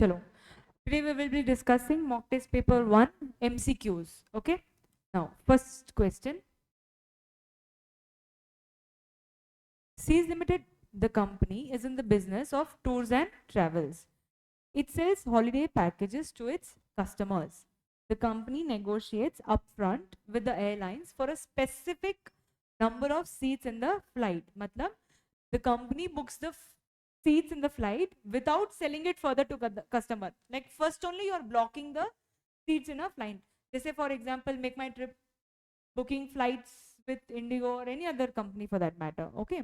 Chalo. Today we will be discussing mock test paper 1 MCQs. Okay. Now, first question. Seas Limited, the company, is in the business of tours and travels. It sells holiday packages to its customers. The company negotiates upfront with the airlines for a specific number of seats in the flight. Matlab, the company books the seats in the flight without selling it further to the customer. Like first only you are blocking the seats in a flight. They say, for example, make my trip booking flights with Indigo or any other company for that matter. Okay.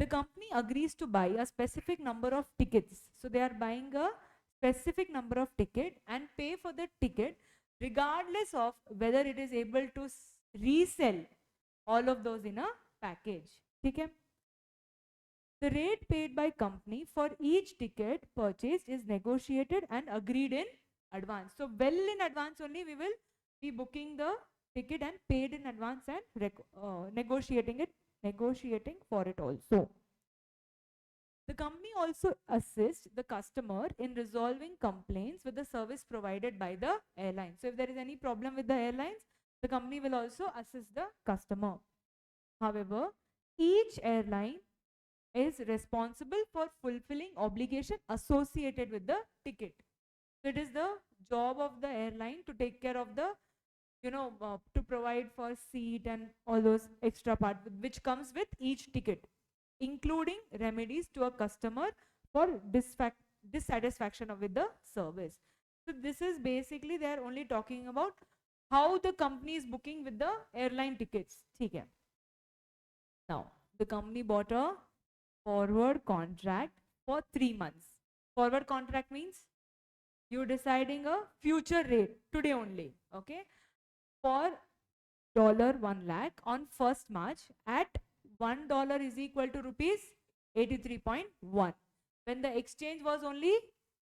The company agrees to buy a specific number of tickets. So they are buying a specific number of ticket and pay for the ticket regardless of whether it is able to resell all of those in a package. Okay. The rate paid by company for each ticket purchased is negotiated and agreed in advance. So well in advance only we will be booking the ticket and paid in advance and negotiating for it also. The company also assists the customer in resolving complaints with the service provided by the airline. So if there is any problem with the airlines, the company will also assist the customer. However, each airline is responsible for fulfilling obligation associated with the ticket. So it is the job of the airline to take care of the, to provide for seat and all those extra part which comes with each ticket, including remedies to a customer for dissatisfaction with the service. So this is basically they are only talking about how the company is booking with the airline tickets. Okay. Now, the company bought a forward contract for 3 months. Forward contract means you're deciding a future rate today only. Okay. For $1 lakh on 1st March at $1 is equal to rupees 83.1 when the exchange was only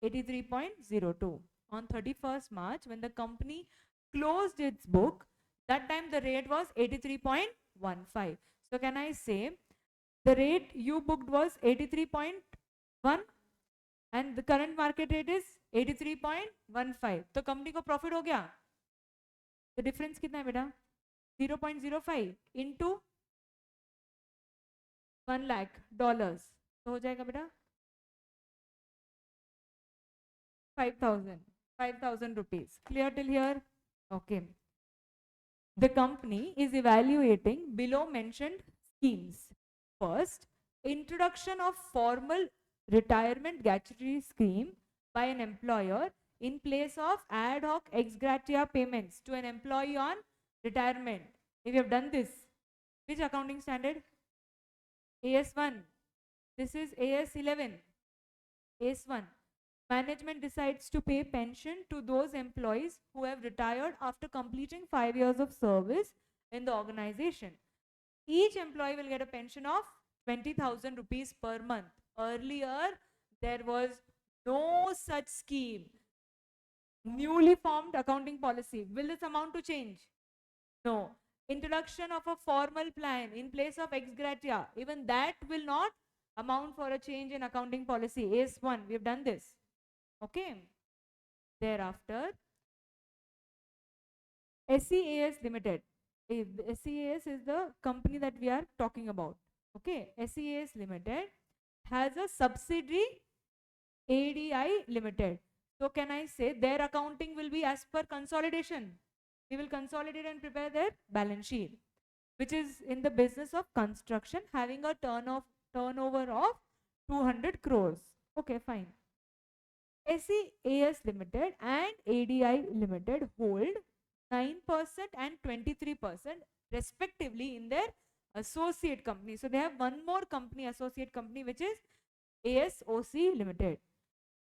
83.02. On 31st March when the company closed its book, that time the rate was 83.15. So can I say the rate you booked was 83.1 and the current market rate is 83.15. तो company को profit हो गया. The difference कितना है बेटा? 0.05 into 1 lakh dollars. तो हो जाएगा बेटा 5,000 rupees. Clear till here? Okay. The company is evaluating below mentioned schemes. First, introduction of formal retirement gratuity scheme by an employer in place of ad hoc ex gratia payments to an employee on retirement. If you have done this, which accounting standard? AS1. This is AS11. AS1. Management decides to pay pension to those employees who have retired after completing 5 years of service in the organization. Each employee will get a pension of 20,000 rupees per month. Earlier, there was no such scheme. Newly formed accounting policy. Will this amount to change? No. Introduction of a formal plan in place of ex gratia. Even that will not amount for a change in accounting policy. AS1, we have done this. Okay. Thereafter, SEAS Limited. SEAS is the company that we are talking about. Okay. SEAS Limited has a subsidiary ADI Limited. So can I say their accounting will be as per consolidation? We will consolidate and prepare their balance sheet, which is in the business of construction, having a turnover of 200 crores. Okay, fine. SEAS Limited and ADI Limited hold 9% and 23% respectively in their associate company. So they have one more company, associate company, which is ASOC Limited.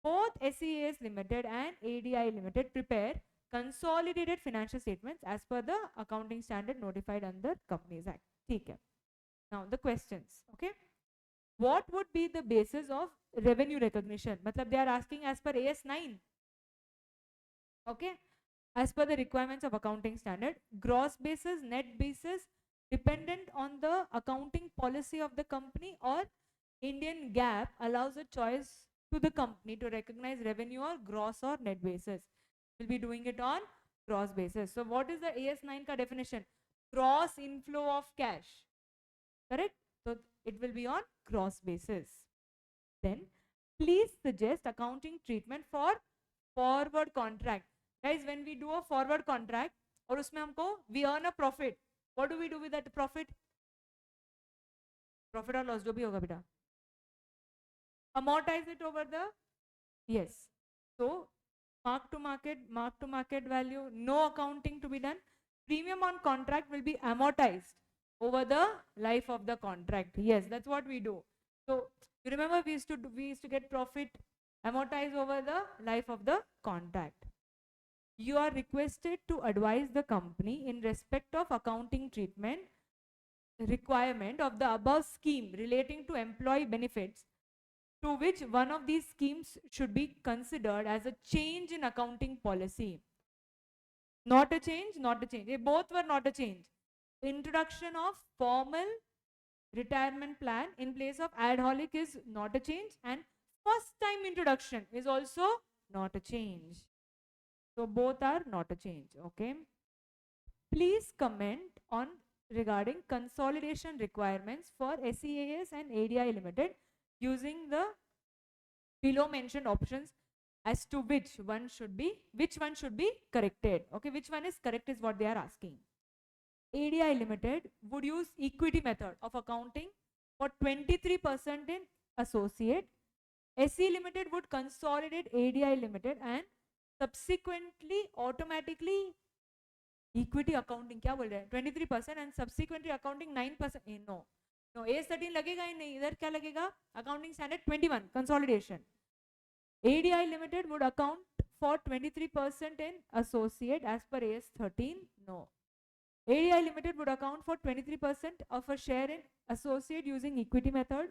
Both SEAS Limited and ADI Limited prepare consolidated financial statements as per the accounting standard notified under Companies Act. Okay. Now the questions. Okay. What would be the basis of revenue recognition? Matlab they are asking as per AS9. Okay. As per the requirements of accounting standard, gross basis, net basis, dependent on the accounting policy of the company, or Indian GAAP allows a choice to the company to recognize revenue or gross or net basis. We'll be doing it on gross basis. So what is the AS9 ka definition? Gross inflow of cash. Correct? So it will be on gross basis. Then please suggest accounting treatment for forward contract. Guys, when we do a forward contract और उसमें हमको we earn a profit. What do we do with that profit? Profit or loss जो भी होगा बेटा. Amortize it over the, yes. So mark to market value, no accounting to be done. Premium on contract will be amortized over the life of the contract. Yes, that's what we do. So you remember we used to get profit amortized over the life of the contract. You are requested to advise the company in respect of accounting treatment requirement of the above scheme relating to employee benefits, to which one of these schemes should be considered as a change in accounting policy. Not a change, not a change. They both were not a change. Introduction of formal retirement plan in place of ad hoc is not a change, and first time introduction is also not a change. So both are not a change. Okay. Please comment on regarding consolidation requirements for SEAS and ADI Limited using the below mentioned options as to which one should be corrected. Okay, which one is correct is what they are asking. ADI Limited would use equity method of accounting for 23% in associate. SE Limited would consolidate ADI Limited and subsequently automatically equity accounting क्या बोल रहे हैं 23% and subsequently accounting 9%. No, AS13 लगेगा ही नहीं. इधर क्या लगेगा? Accounting standard 21 consolidation. ADI Limited would account for 23% in associate as per AS13. No. ADI Limited would account for 23% of a share in associate using equity method.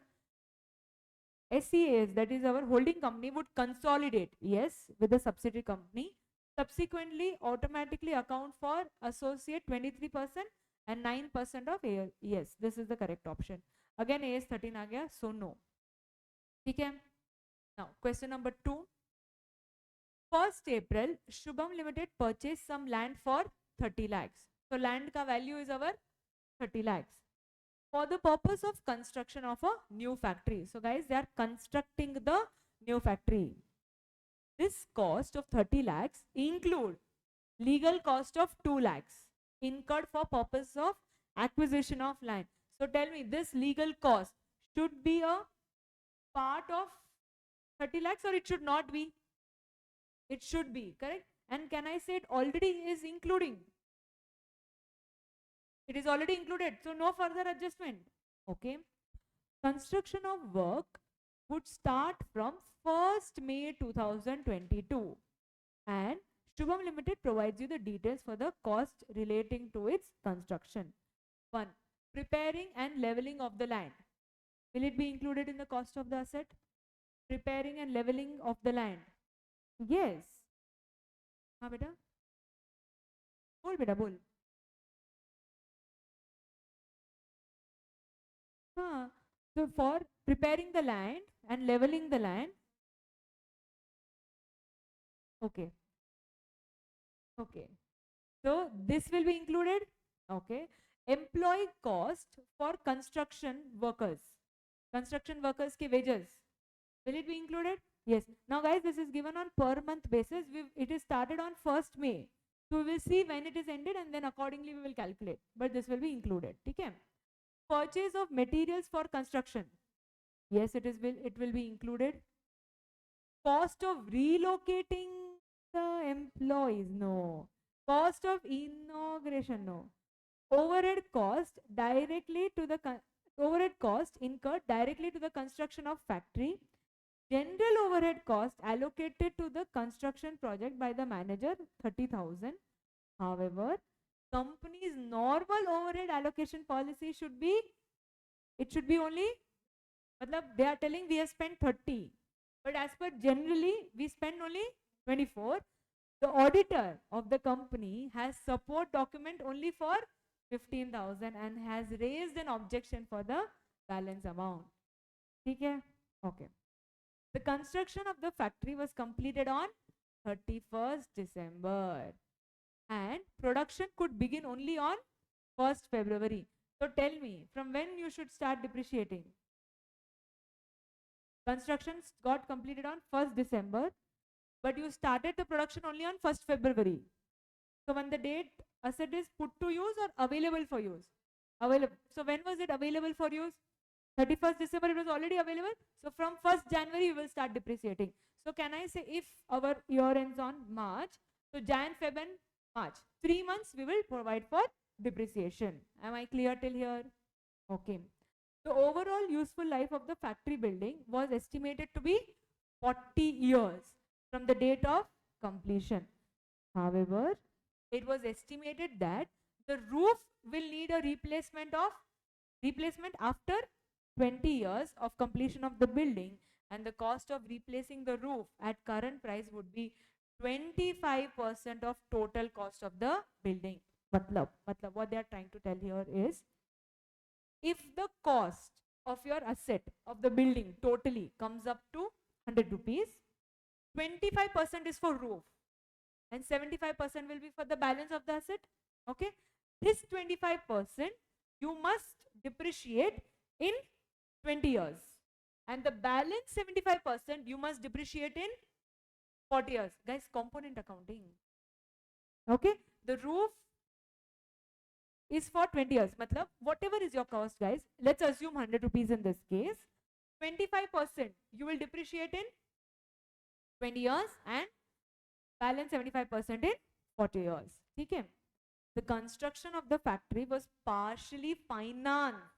SEAS, that is our holding company, would consolidate, yes, with the subsidiary company. Subsequently, automatically account for associate 23% and 9% of AS. Yes, this is the correct option. Again, AS13 आ गया, so no. ठीक है? Now, question number 2. 1st April, Shubham Limited purchased some land for 30 lakhs. So land ka value is our 30 lakhs. For the purpose of construction of a new factory. So guys, they are constructing the new factory. This cost of 30 lakhs include legal cost of 2 lakhs incurred for purpose of acquisition of land. So tell me, this legal cost should be a part of 30 lakhs or it should not be? It should be, correct? And can I say it already is including? It is already included, so no further adjustment. Okay. Construction of work would start from 1st May 2022 and Shubham Limited provides you the details for the cost relating to its construction. 1. Preparing and leveling of the land. Will it be included in the cost of the asset? Preparing and leveling of the land. Yes. हाँ बेटा बोल बेटा बोल. हाँ. So for preparing the land and leveling the land. Okay. Okay. So this will be included. Okay. Employee cost for construction workers. Construction workers ke wages. Will it be included? Yes. Now guys, this is given on per month basis. It is started on 1st May. So we will see when it is ended and then accordingly we will calculate. But this will be included. Okay. Purchase of materials for construction. Yes, it will be included. Cost of relocating the employees. No. Cost of inauguration. No. Overhead cost directly to the overhead cost incurred directly to the construction of factory. General overhead cost allocated to the construction project by the manager 30,000. However, company's normal overhead allocation policy should be, it should be only, matlab they are telling we have spent 30, but as per generally we spend only 24. The auditor of the company has support document only for 15,000 and has raised an objection for the balance amount. ठीक है? Okay. The construction of the factory was completed on 31st December and production could begin only on 1st February. So tell me, from when you should start depreciating? Construction got completed on 1st December, but you started the production only on 1st February. So when the date asset is put to use or available for use? Available. So when was it available for use? 31st December, it was already available. So from 1st January, you will start depreciating. So can I say if our year ends on March, so Jan, Feb and March, 3 months we will provide for depreciation. Am I clear till here? Okay. The overall useful life of the factory building was estimated to be 40 years from the date of completion. However, it was estimated that the roof will need a replacement after 20 years of completion of the building, and the cost of replacing the roof at current price would be 25% of total cost of the building. Matlab, what they are trying to tell here is, if the cost of your asset of the building totally comes up to 100 rupees, 25% is for roof and 75% will be for the balance of the asset. Okay, this 25% you must depreciate in 20 years, and the balance 75% you must depreciate in 40 years. Guys, component accounting. Okay, the roof is for 20 years. Matlab, whatever is your cost, guys, let's assume 100 rupees in this case. 25% you will depreciate in 20 years and balance 75% in 40 years. Okay. The construction of the factory was partially financed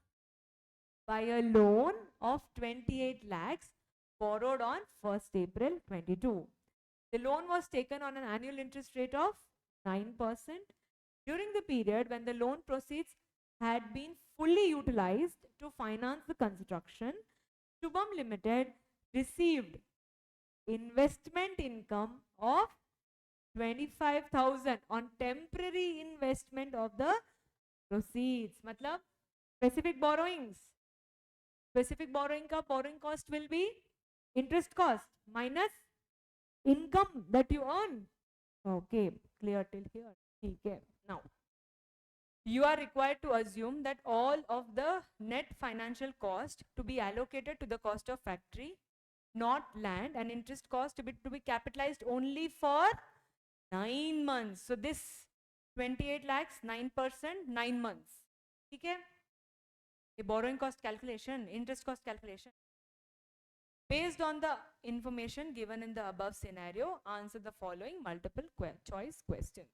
by a loan of 28 lakhs borrowed on 1st April 22. The loan was taken on an annual interest rate of 9% during the period when the loan proceeds had been fully utilized to finance the construction. Shubham Limited received investment income of 25,000 on temporary investment of the proceeds. Matlab, specific borrowings. Specific borrowing ka borrowing cost will be interest cost minus income that you earn. Okay, clear till here. Okay, now you are required to assume that all of the net financial cost to be allocated to the cost of factory, not land, and interest cost to be capitalized only for 9 months. So this 28 lakhs, 9%, 9 months. Okay? A borrowing cost calculation, interest cost calculation. Based on the information given in the above scenario, answer the following multiple choice questions.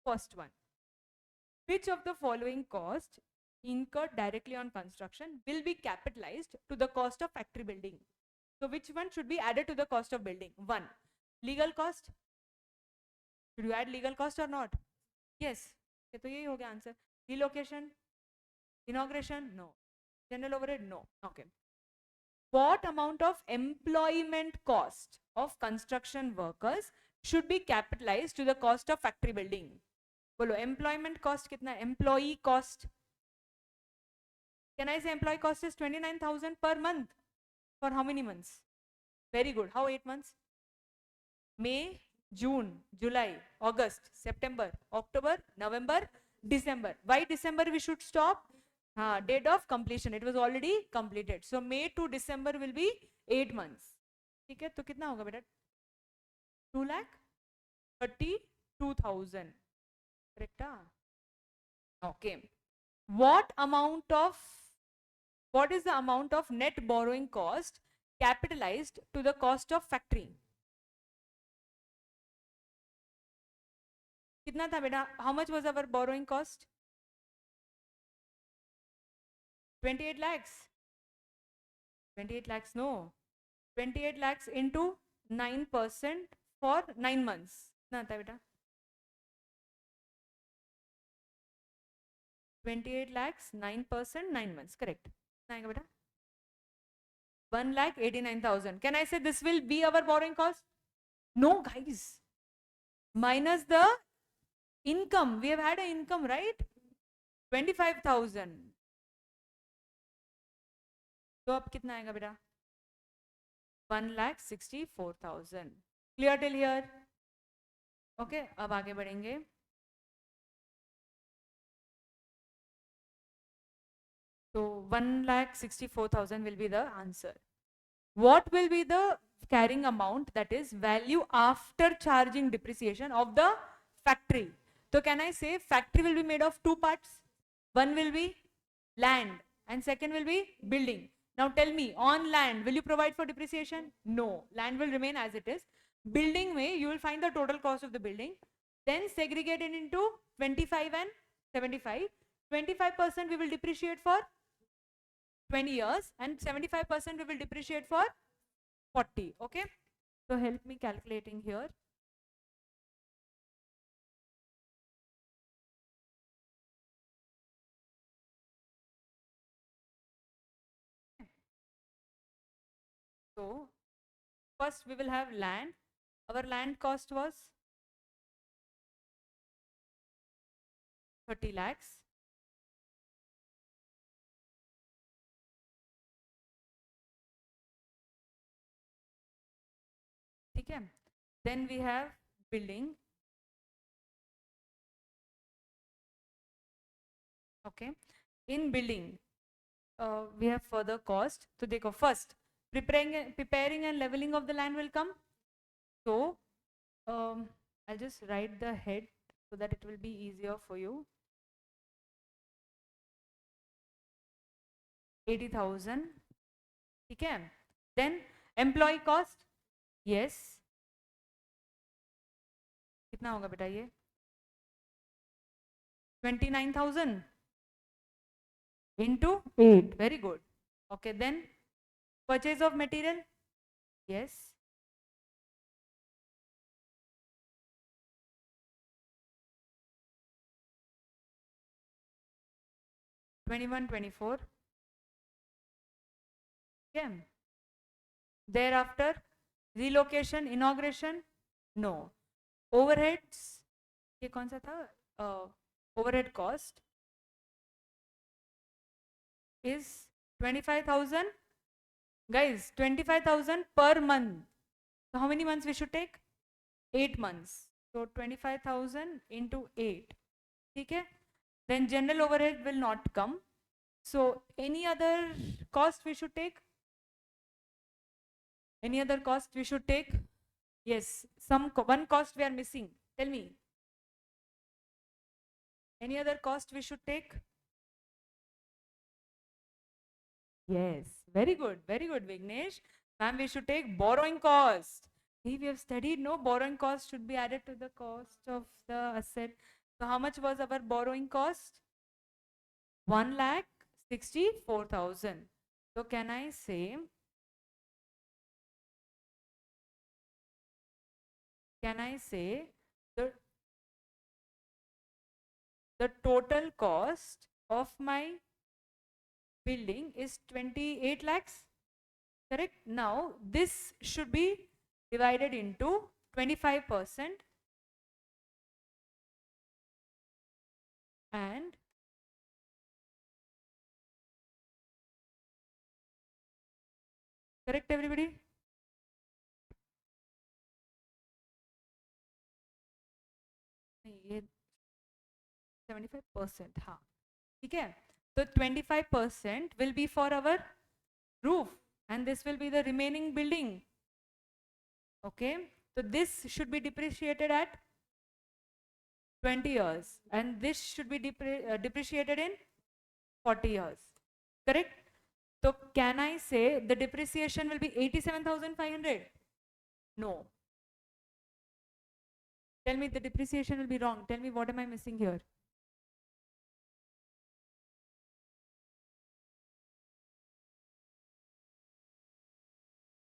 First one. Which of the following costs incurred directly on construction will be capitalized to the cost of factory building? So which one should be added to the cost of building? 1. Legal cost. Should you add legal cost or not? Yes. So यही हो गया answer. Relocation, inauguration, no. General overhead, no. Okay. What amount of employment cost of construction workers should be capitalized to the cost of factory building? Bolo, employment cost kitna? Employee cost. Can I say employee cost is 29,000 per month? For how many months? Very good. How 8 months? May, June, July, August, September, October, November, December. Why December we should stop? Date of completion. It was already completed. So May to December will be 8 months. ठीक है, तो कितना होगा बेटा? 2,32,000. Correct? Okay. What is the amount of net borrowing cost capitalized to the cost of factory? कितना था बेटा? How much was our borrowing cost? 28 lakhs. 28 lakhs, no. 28 lakhs into 9% for 9 months. कितना था बेटा? 28 lakhs, 9%, 9 months. Correct. कितना आएगा बेटा? 1,89,000. Can I say this will be our borrowing cost? No, guys. Minus the income. We have had an income, right? 25,000. तो अब कितना आएगा बेटा? 1,64,000. Clear till here? Okay, अब आगे बढ़ेंगे. So 1,64,000 will be the answer. What will be the carrying amount, that is value after charging depreciation of the factory? So can I say factory will be made of two parts? One will be land and second will be building. Now tell me, on land, will you provide for depreciation? No, land will remain as it is. Building way, you will find the total cost of the building, then segregate it into 25 and 75. 25% we will depreciate for 20 years and 75% we will depreciate for 40. Okay, so help me calculating here. So first we will have land. Our land cost was 30 lakhs. Okay. Then we have building. Okay, in building we have further cost. So देखो first preparing and leveling of the land will come. So I'll just write the head so that it will be easier for you. 80,000. Okay. Then employee cost. Yes. कितना होगा बेटा ये? 29,000 into 8. Very good. Okay, then purchase of material. Yes. $21, $24. Okay. Thereafter relocation, inauguration. No. Overheads. ये कौन सा था? Overhead cost is 25,000. Guys, 25,000 per month. So how many months we should take? 8 months. So 25,000 into 8. Okay. Then general overhead will not come. So any other cost we should take? Any other cost we should take? Yes, one cost we are missing. Tell me. Any other cost we should take? Yes, very good, Vignesh. Ma'am, we should take borrowing cost. We have studied, no, borrowing cost should be added to the cost of the asset. So how much was our borrowing cost? 1,64,000. So can I say the total cost of my building is 28 lakhs? Correct. Now this should be divided into 25% and correct everybody? 75%. हाँ, ठीक है. So 25% will be for our roof and this will be the remaining building. Okay, so this should be depreciated at 20 years and this should be depreciated in 40 years. Correct? So can I say the depreciation will be 87,500? No. Tell me the depreciation will be wrong. Tell me what am I missing here?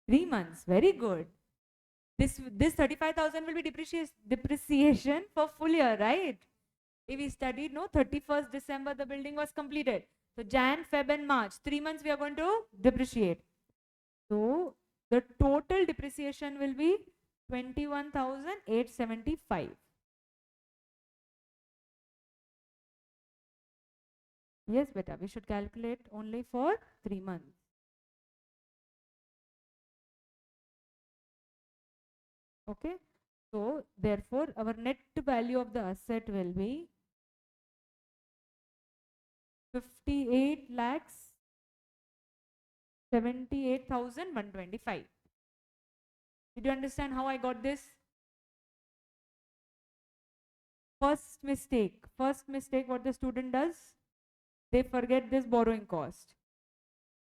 Three months. Very good. This 35,000 will be depreciation for full year, right? If we studied, no, 31st December the building was completed. So Jan, Feb and March, 3 months we are going to depreciate. So the total depreciation will be 21,875. Yes, beta, we should calculate only for 3 months. Okay. So therefore our net value of the asset will be 58 lakhs 78,125. Did you understand how I got this? First mistake, what the student does, they forget this borrowing cost.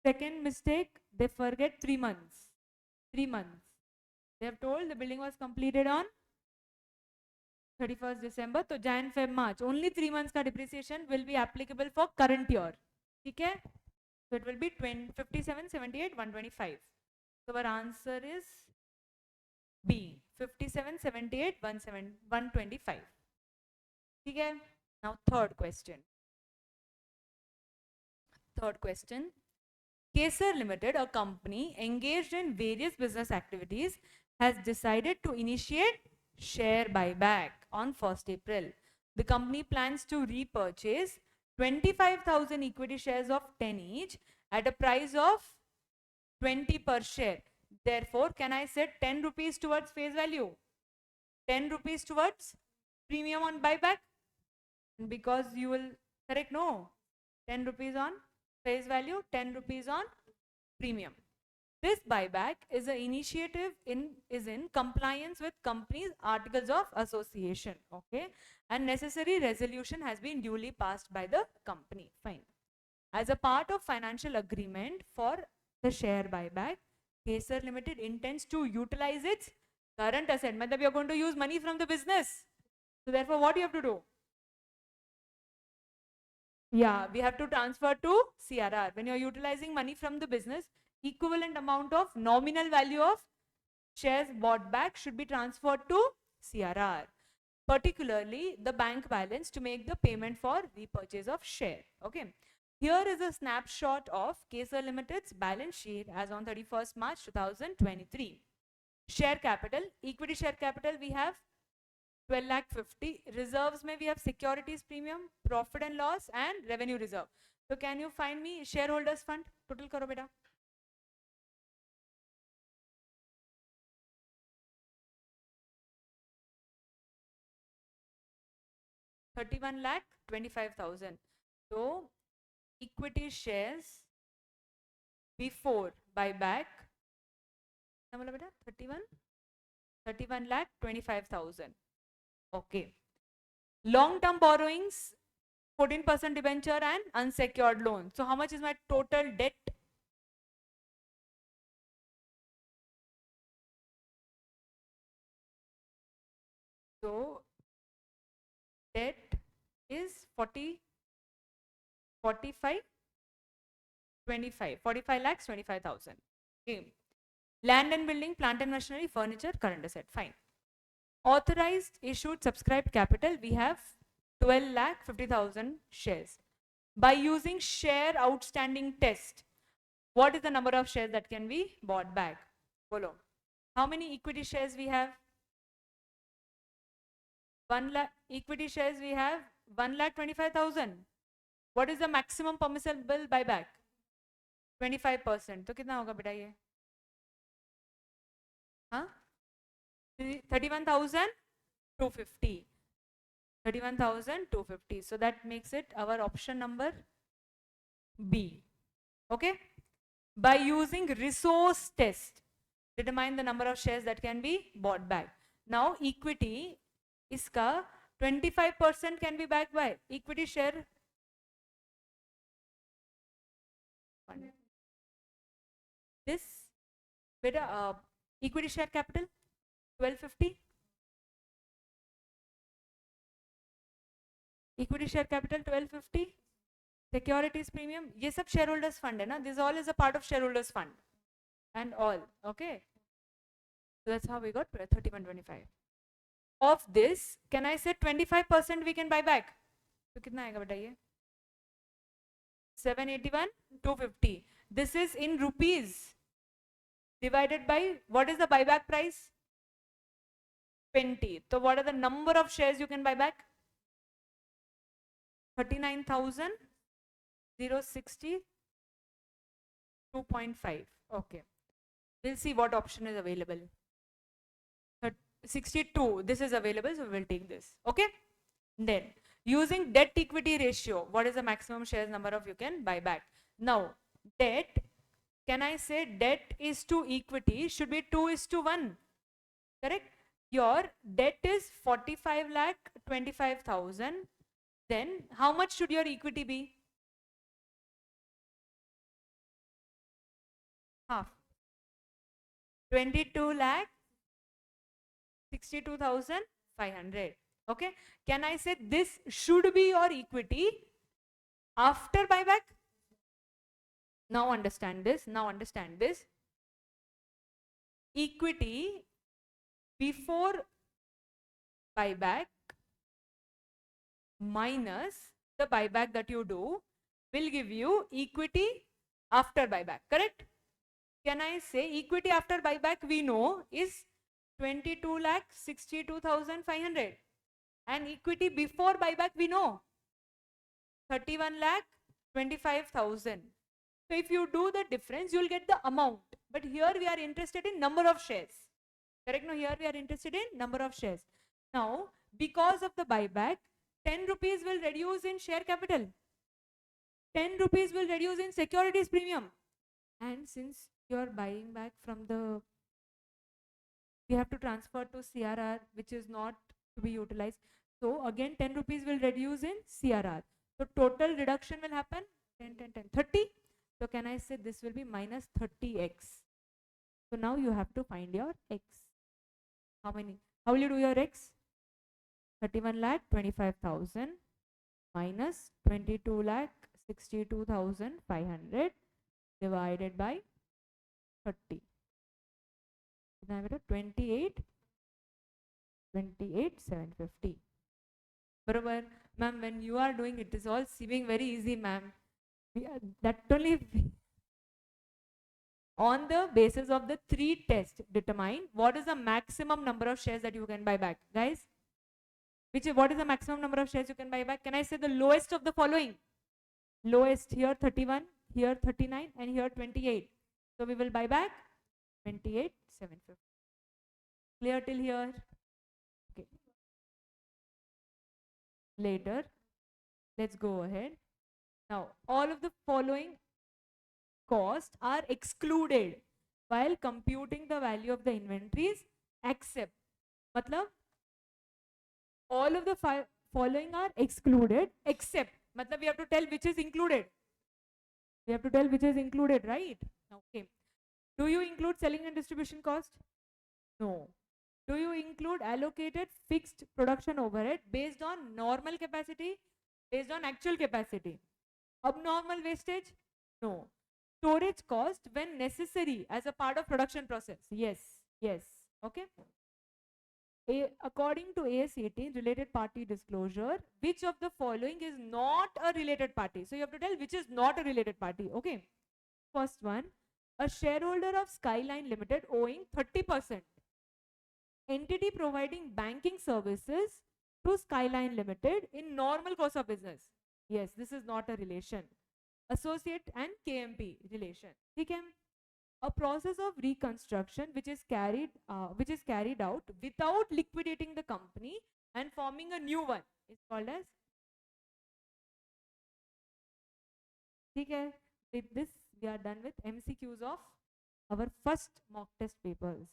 Second mistake, they forget 3 months. 3 months. They have told the building was completed on 31st December. So Jan, Feb, March. Only 3 months ka depreciation will be applicable for current year. Okay? So it will be 57, 78, 125. So our answer is B. 57, 78, 125. Okay? Now third question. Third question. Kesar Limited, a company engaged in various business activities, has decided to initiate share buyback on 1st April. The company plans to repurchase 25,000 equity shares of 10 each at a price of 20 per share. Therefore, can I set 10 rupees towards face value? 10 rupees towards premium on buyback? Because you will correct, no. 10 rupees on face value, 10 rupees on premium. This buyback is an initiative is in compliance with company's articles of association, okay, and necessary resolution has been duly passed by the company. Fine. As a part of financial agreement for the share buyback, Kesar Limited intends to utilize its current asset. Matlab you're going to use money from the business. So therefore, what do you have to do? Yeah, we have to transfer to CRR. When you're utilizing money from the business, equivalent amount of nominal value of shares bought back should be transferred to CRR, particularly the bank balance to make the payment for repurchase of share. Okay. Here is a snapshot of Kesar Limited's balance sheet as on 31st March 2023. Share capital, equity share capital, we have 12 lakh 50. Reserves may we have securities premium, profit and loss, and revenue reserve. So can you find me shareholders fund? Total karo beta. 31 lakh 25,000. So equity shares before buyback. 31 lakh 25,000. Okay. Long-term borrowings, 14% debenture and unsecured loan. So how much is my total debt? So debt is 40, 45, 25, 45 lakhs 25,000. Okay. Land and building, plant and machinery, furniture, current asset. Fine. Authorized, issued, subscribed capital, we have 12 lakh 50,000 shares. By using share outstanding test, what is the number of shares that can be bought back? Bolo. How many equity shares we have? 1 lakh equity shares we have 1,25,000. What is the maximum permissible buyback? 25%. तो कितना होगा बेटा ये? हाँ? 31,250. 31,250. So that makes it our option number B. Okay? By using resource test, determine the number of shares that can be bought back. Now equity, iska 25% can be backed by equity share. This beta equity share capital 1250. Equity share capital 1250. Securities premium. ये सब shareholders fund है ना? This all is a part of shareholders fund and all. Okay. So that's how we got 3125. Of this, can I say 25% we can buy back? So कितना आएगा बेटा ये? 781, 250. This is in rupees divided by what is the buyback price? 20. So what are the number of shares you can buy back? 39,060. 2.5. Okay. We'll see what option is available. 62. This is available, so we will take this. Okay. Then using debt equity ratio, what is the maximum shares number of you can buy back? Now debt, can I say debt is to equity should be 2:1? Correct. Your debt is 45 lakh 25,000. Then how much should your equity be? Half. 22 lakh 62,500. Okay. Can I say this should be your equity after buyback? Now understand this. Now understand this. Equity before buyback minus the buyback that you do will give you equity after buyback. Correct? Can I say equity after buyback we know is 22 lakh 62,500, and equity before buyback we know 31 lakh 25,000. So if you do the difference, you will get the amount. But here we are interested in number of shares. Correct? No, here we are interested in number of shares. Now, because of the buyback, 10 rupees will reduce in share capital. 10 rupees will reduce in securities premium. And since you are buying back from the, we have to transfer to CRR, which is not to be utilized. So again, 10 rupees will reduce in CRR. So total reduction will happen 10, 10, 10, 30. So can I say this will be minus 30x? So now you have to find your x. How many? How will you do your x? 31 lakh 25,000 minus 22 lakh 62,500 divided by 30. 28 750. Barabar, ma'am, when you are doing it is all seeming very easy, ma'am. That only on the basis of the 3 tests determine what is the maximum number of shares that you can buy back. Guys, what is the maximum number of shares you can buy back? Can I say the lowest of the following? Lowest here 31, here 39, and here 28. So we will buy back 28 750. Clear till here? Okay. Later, let's go ahead. Now, all of the following costs are excluded while computing the value of the inventories, except, matlab, all of the following are excluded except, matlab, we have to tell which is included. We have to tell which is included, right? Okay. Do you include selling and distribution cost? No. Do you include allocated fixed production overhead based on normal capacity, based on actual capacity? Abnormal wastage? No. Storage cost when necessary as a part of production process? Yes. Yes. Okay. According to AS 18 related party disclosure, which of the following is not a related party? So you have to tell which is not a related party. Okay. First one, a shareholder of Skyline Limited owing 30%. Entity providing banking services to Skyline Limited in normal course of business. Yes, this is not a relation. Associate and KMP relation. Okay. A process of reconstruction which is carried out without liquidating the company and forming a new one is called as. Okay. With this, we are done with MCQs of our first mock test papers.